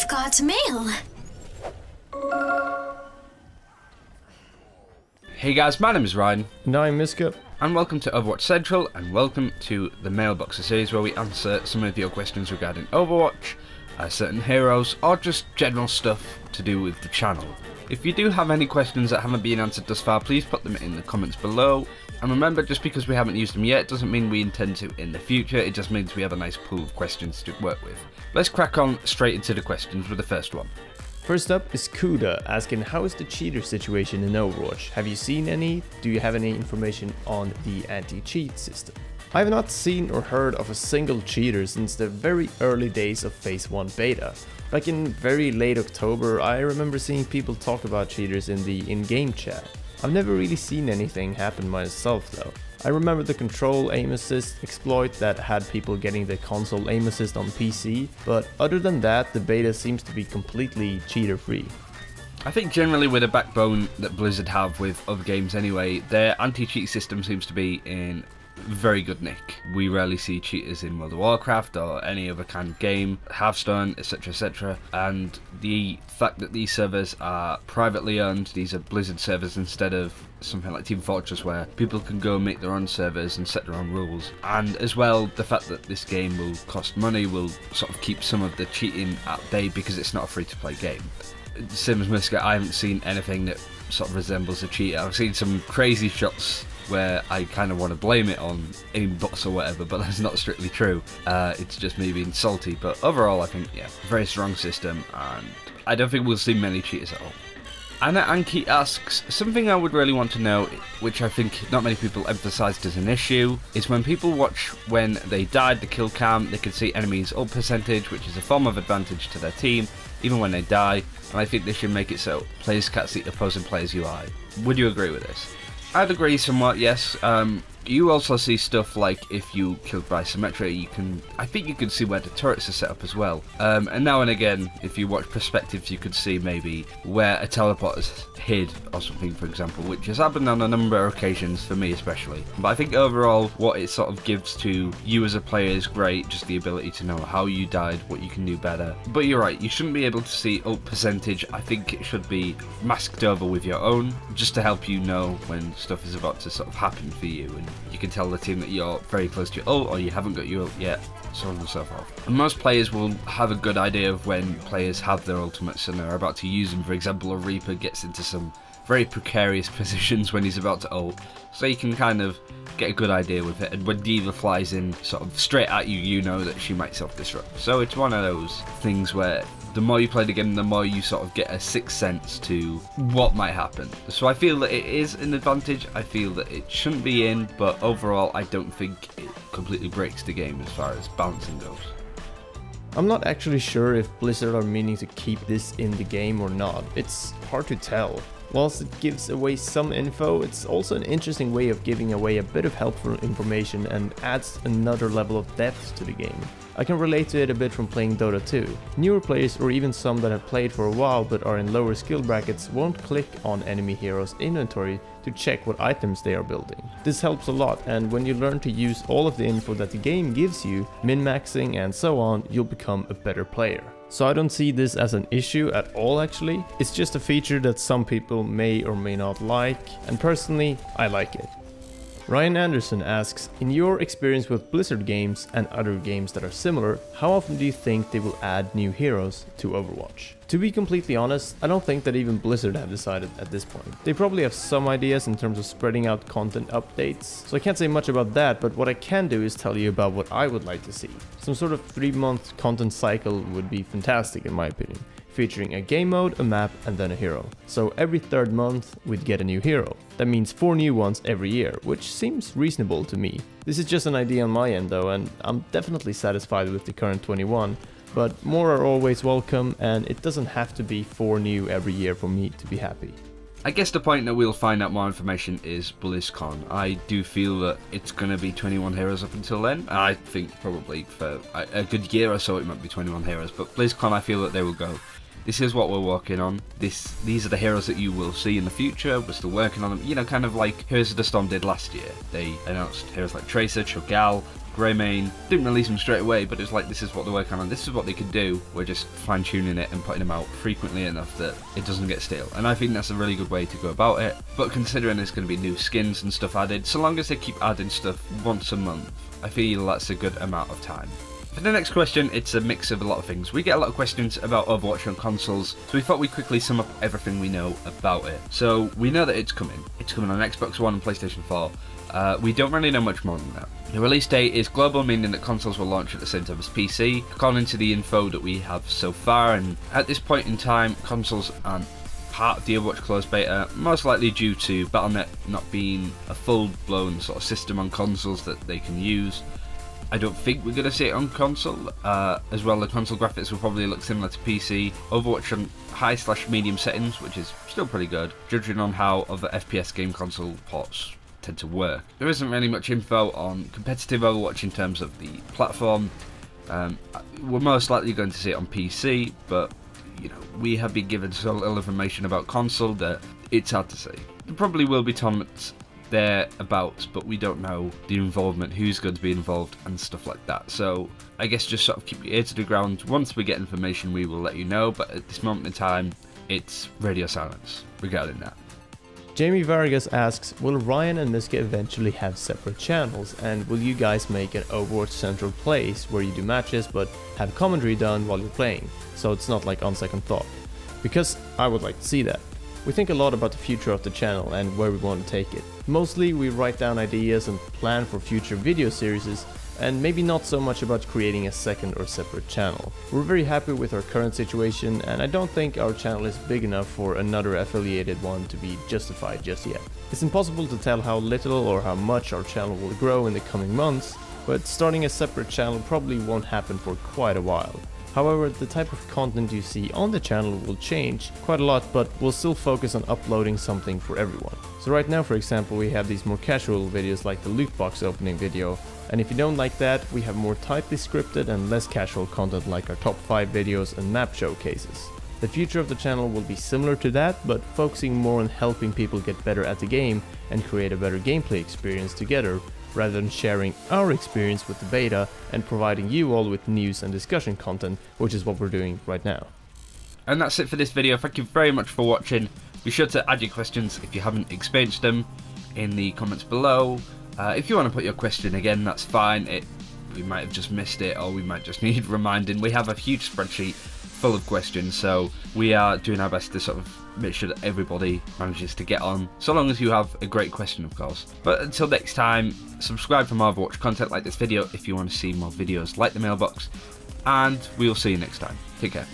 got mail. Hey guys, my name is Ryan. And I'm Miska. And welcome to Overwatch Central, and welcome to the Mei-lbox, a series where we answer some of your questions regarding Overwatch, certain heroes, or just general stuff to do with the channel. If you do have any questions that haven't been answered thus far, please put them in the comments below. And remember, just because we haven't used them yet doesn't mean we intend to in the future, it just means we have a nice pool of questions to work with. Let's crack on straight into the questions with the first one. First up is Kuda asking, how is the cheater situation in Overwatch? Have you seen any? Do you have any information on the anti-cheat system? I have not seen or heard of a single cheater since the very early days of Phase 1 beta. Back in very late October, I remember seeing people talk about cheaters in the in-game chat. I've never really seen anything happen myself though. I remember the control aim assist exploit that had people getting the console aim assist on PC, but other than that, the beta seems to be completely cheater free. I think generally with the backbone that Blizzard have with other games anyway, their anti-cheat system seems to be in very good nick. We rarely see cheaters in World of Warcraft or any other kind of game, Hearthstone, etc, etc, and the fact that these servers are privately owned, these are Blizzard servers instead of something like Team Fortress where people can go make their own servers and set their own rules, and as well the fact that this game will cost money will sort of keep some of the cheating at bay because it's not a free-to-play game. Same as Miska, I haven't seen anything that sort of resembles a cheat. I've seen some crazy shots where I kind of want to blame it on Mei-lbox or whatever, but that's not strictly true. It's just me being salty, but overall I think, yeah, very strong system, and I don't think we'll see many cheaters at all. Anna Anki asks, something I would really want to know, which I think not many people emphasised as an issue, is when people watch when they died the kill cam, they can see enemies' ult percentage, which is a form of advantage to their team, even when they die, and I think they should make it so players can't see opposing players' UI. Would you agree with this? I'd agree somewhat, yes. You also see stuff like if you killed by Symmetra, I think you can see where the turrets are set up as well. And now and again, if you watch perspectives, you could see maybe where a teleport is hid or something, for example, which has happened on a number of occasions for me especially. But I think overall, what it sort of gives to you as a player is great, just the ability to know how you died, what you can do better. But you're right, you shouldn't be able to see ult percentage. I think it should be masked over with your own, just to help you know when stuff is about to sort of happen for you, and you can tell the team that you're very close to your ult or you haven't got your ult yet, so on and so forth. And most players will have a good idea of when players have their ultimates and they're about to use them. For example, a Reaper gets into some very precarious positions when he's about to ult, so you can kind of get a good idea with it, and when D.Va flies in sort of straight at you, you know that she might self-destruct. So it's one of those things where the more you play the game, the more you sort of get a sixth sense to what might happen. So I feel that it is an advantage, I feel that it shouldn't be in, but overall I don't think it completely breaks the game as far as balancing goes. I'm not actually sure if Blizzard are meaning to keep this in the game or not. It's hard to tell. Whilst it gives away some info, it's also an interesting way of giving away a bit of helpful information and adds another level of depth to the game. I can relate to it a bit from playing Dota 2. Newer players, or even some that have played for a while but are in lower skill brackets, won't click on enemy heroes' inventory to check what items they are building. This helps a lot, and when you learn to use all of the info that the game gives you, min-maxing and so on, you'll become a better player. So I don't see this as an issue at all actually. It's just a feature that some people may or may not like, and personally, I like it. Ryan Anderson asks, in your experience with Blizzard games and other games that are similar, how often do you think they will add new heroes to Overwatch? To be completely honest, I don't think that even Blizzard have decided at this point. They probably have some ideas in terms of spreading out content updates, so I can't say much about that, but what I can do is tell you about what I would like to see. Some sort of 3-month content cycle would be fantastic in my opinion, featuring a game mode, a map, and then a hero. So every 3rd month we'd get a new hero. That means 4 new ones every year, which seems reasonable to me. This is just an idea on my end though, and I'm definitely satisfied with the current 21, but more are always welcome, and it doesn't have to be 4 new every year for me to be happy. I guess the point that we'll find out more information is BlizzCon. I do feel that it's going to be 21 heroes up until then. I think probably for a good year or so it might be 21 heroes, but BlizzCon I feel that they will go this is what we're working on. These are the heroes that you will see in the future. We're still working on them. You know, kind of like Heroes of the Storm did last year. They announced heroes like Tracer, Cho'Gall, Greymane. Didn't release them straight away, but it's like this is what they're working on. This is what they can do. We're just fine tuning it and putting them out frequently enough that it doesn't get stale. And I think that's a really good way to go about it. But considering there's going to be new skins and stuff added, so long as they keep adding stuff once a month, I feel that's a good amount of time. For the next question, it's a mix of a lot of things. We get a lot of questions about Overwatch on consoles, so we thought we'd quickly sum up everything we know about it. So we know that it's coming. It's coming on Xbox One and PlayStation 4. We don't really know much more than that. The release date is global, meaning that consoles will launch at the same time as PC, according to the info that we have so far, and at this point in time, consoles aren't part of the Overwatch closed beta, most likely due to Battle.net not being a full-blown sort of system on consoles that they can use. I don't think we're going to see it on console. As well, the console graphics will probably look similar to PC. Overwatch on high/medium settings, which is still pretty good, judging on how other FPS game console ports tend to work. There isn't really much info on competitive Overwatch in terms of the platform. We're most likely going to see it on PC, but you know, we have been given so little information about console that it's hard to say. There probably will be tournaments thereabouts, but we don't know the involvement, who's going to be involved and stuff like that. So I guess just sort of keep your ear to the ground. Once we get information, we will let you know, but at this moment in time, it's radio silence regarding that. Jamie Vargas asks, will Ryan and Miska eventually have separate channels, and will you guys make an Overwatch central place where you do matches but have commentary done while you're playing, so it's not like on second thought? Because I would like to see that. We think a lot about the future of the channel and where we want to take it. Mostly we write down ideas and plan for future video series, and maybe not so much about creating a second or separate channel. We're very happy with our current situation, and I don't think our channel is big enough for another affiliated one to be justified just yet. It's impossible to tell how little or how much our channel will grow in the coming months, but starting a separate channel probably won't happen for quite a while. However, the type of content you see on the channel will change quite a lot, but we'll still focus on uploading something for everyone. So right now, for example, we have these more casual videos like the loot box opening video, and if you don't like that, we have more tightly scripted and less casual content like our top 5 videos and map showcases. The future of the channel will be similar to that, but focusing more on helping people get better at the game and create a better gameplay experience together, rather than sharing our experience with the beta and providing you all with news and discussion content, which is what we're doing right now. And that's it for this video. Thank you very much for watching. Be sure to add your questions if you haven't experienced them in the comments below. If you want to put your question again, that's fine. We might have just missed it, or we might just need reminding. We have a huge spreadsheet full of questions, so we are doing our best to sort of make sure that everybody manages to get on, so long as you have a great question, of course. But until next time, subscribe for more Overwatch content like this video if you want to see more videos like the Mei-lbox, and we'll see you next time. Take care.